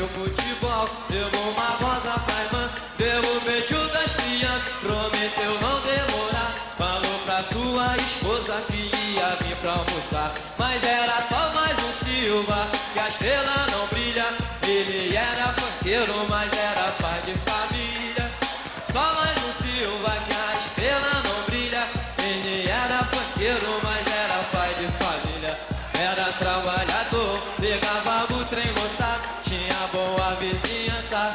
o futebol, deu uma rosa pra irmã, deu o beijo das crianças, prometeu não demorar. Falou pra sua esposa que ia vir pra almoçar, mas era só mais um Silva, que a estrela não brilha. Ele era funkeiro, mas era pai de família. Só mais um Silva, que a estrela não brilha. Ele era funkeiro, mas era pai de família. Era trabalhador, pegava o trem lotado, tinha boa vizinhança,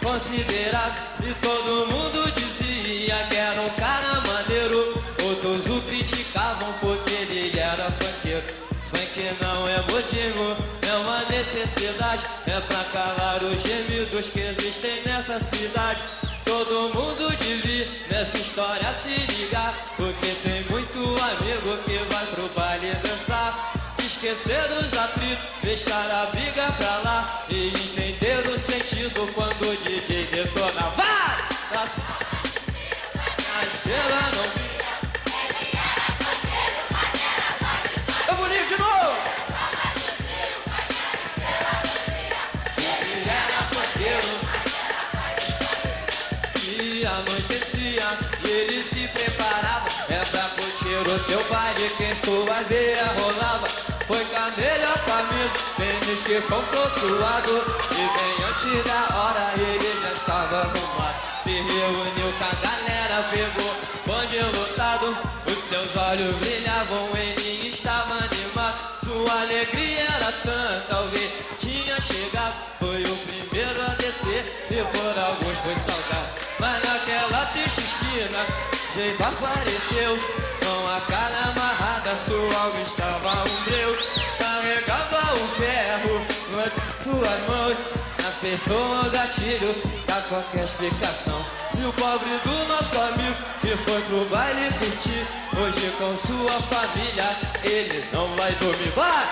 considerado, e todo mundo dizia que era um cara maneiro. Outros o criticavam porque ele era funkeiro. Funk não é motivo, é uma necessidade, é pra calar os gemidos que existem nessa cidade. Todo mundo devia nessa história se ligar, porque tem muito amigo que vai pro baile dançar, esquecer os atritos, deixar a briga pra lá e entender o sentido quando o DJ detona. Vai! A estrela não brilha. Eu vou ler de novo! Ele era funkeiro. E anoitecia e ele se preparava, é pra curtir o seu baile que sua veia rolava. Foi com a melhor camisa, tênis que comprou suado, e bem antes da hora ele já estava arrumado. Se reuniu com a galera, pegou bonde lotado, os seus olhos brilhavam, ele estava animado. Sua alegria era tanta ao ver tinha chegado, foi o primeiro a descer e por alguns foi salgado. Mas naquela triste esquina, jeito apareceu, com a cara amarrada, sua alma estava um breu. Carregava o ferro em suas mãos, apertou o gatilho, dá qualquer explicação. E o pobre do nosso amigo, que foi pro baile curtir, hoje com sua família, ele não vai dormir. Vai!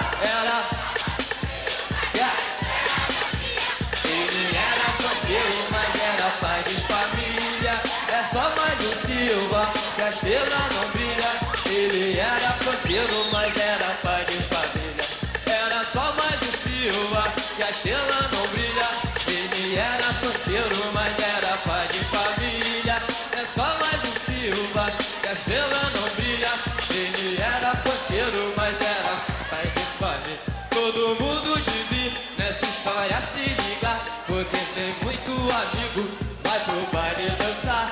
Ele era funkeiro, mas era pai de família. É só mais um Silva, que a estrela não brilha. Ele era funkeiro, mas era pai de família. Era só mais um Silva, que a estrela não brilha. Ele era funkeiro, mas era pai de família. É só mais um Silva, que a estrela não brilha. Ele era funkeiro, mas era pai de família. Todo mundo devia nessa história se ligar, porque tem muito amigo, vai pro baile dançar,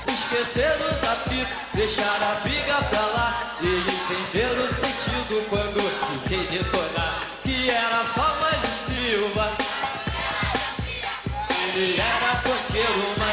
esquecer os atritos, deixar a briga pra lá e entender o sentido quando fiquei detonar. Que era só mais um Silva, ele era funkeiro, mas